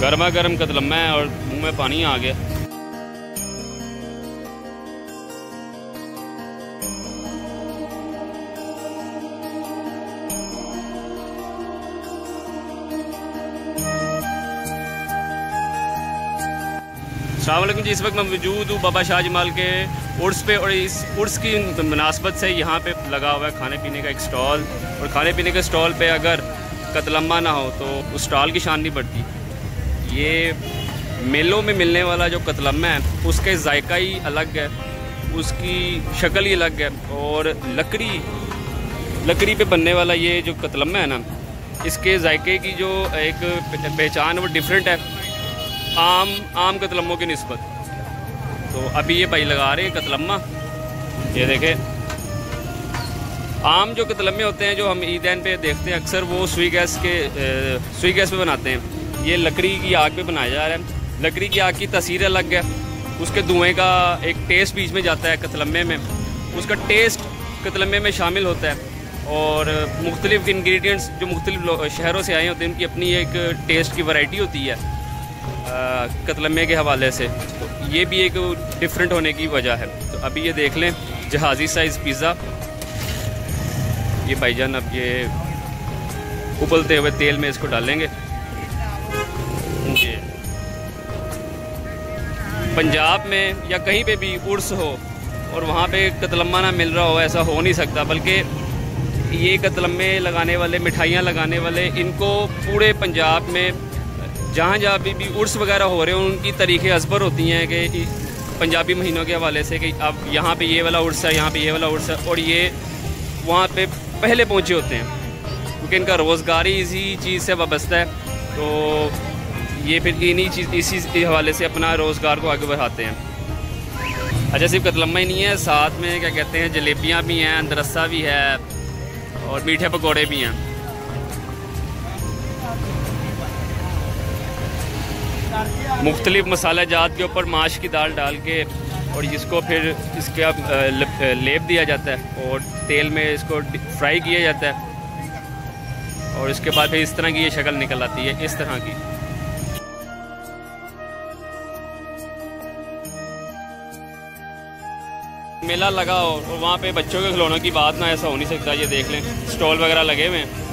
गर्मा गर्म कतलम्मा है और मुंह में पानी आ गया। अस्सलाम वालेकुम जी, इस वक्त मैं मौजूद हूँ बाबा शाह जमाल के उर्स पे और इस उर्स की मुनासबत से यहाँ पे लगा हुआ है खाने पीने का एक स्टॉल। और खाने पीने के स्टॉल पे अगर कतलम्मा ना हो तो उस स्टॉल की शान नहीं बढ़ती। ये मेलों में मिलने वाला जो कतलम्मा है उसके जायका ही अलग है, उसकी शक्ल ही अलग है। और लकड़ी पे बनने वाला ये जो कतलम्मा है ना, इसके जायके की जो एक पहचान वो डिफरेंट है आम कतलम्मों की निस्बत। तो अभी ये भाई लगा रहे हैं कतलम्मा। ये देखें, आम जो कतलम्मे होते हैं जो हम ईदैन पे देखते हैं अक्सर, वो सुई गैस पे बनाते हैं। ये लकड़ी की आग पे बनाया जा रहा है। लकड़ी की आग की तासीर अलग है, उसके धुएँ का एक टेस्ट बीच में जाता है कतलम्मे में, उसका टेस्ट कतलम्मे में शामिल होता है। और मुख्तलिफ इंग्रेडिएंट्स जो मुख्तलिफ शहरों से आए होते हैं उनकी अपनी एक टेस्ट की वैरायटी होती है कतलम्मे के हवाले से। तो ये भी एक डिफरेंट होने की वजह है। तो अभी ये देख लें जहाज़ी साइज़ पिज़्ज़ा। ये भाईजान अब ये उबलते हुए तेल में इसको डालेंगे। ये पंजाब में या कहीं पे भी उर्स हो और वहाँ पे कतलम्मा ना मिल रहा हो, ऐसा हो नहीं सकता। बल्कि ये कतलम्मे लगाने वाले, मिठाइयाँ लगाने वाले, इनको पूरे पंजाब में जहाँ भी उर्स वगैरह हो रहे हैं उनकी तरीक़े असबर होती हैं कि पंजाबी महीनों के हवाले से कि अब यहाँ पे ये वाला उर्स है, यहाँ पे ये वाला उर्स है, और ये वहाँ पे पहले पहुँचे होते हैं क्योंकि इनका रोज़गार ही इसी चीज़ से वाबस्ता है। तो ये फिर इसी हवाले से अपना रोज़गार को आगे बढ़ाते हैं। अच्छा, सिर्फ कतलम्मा ही नहीं है, साथ में क्या कहते हैं जलेबियाँ भी हैं, अंदरसा भी है और मीठे पकौड़े भी हैं। मुख्तलिफ मसाला जात के ऊपर माश की दाल डाल के और इसको फिर इसके अब लेप दिया जाता है और तेल में इसको फ्राई किया जाता है और इसके बाद फिर इस तरह की ये शक्ल निकल आती है, इस तरह की। मेला लगा और वहाँ पे बच्चों के खिलौनों की बात ना, ऐसा हो नहीं सकता। ये देख लें स्टॉल वगैरह लगे हुए हैं।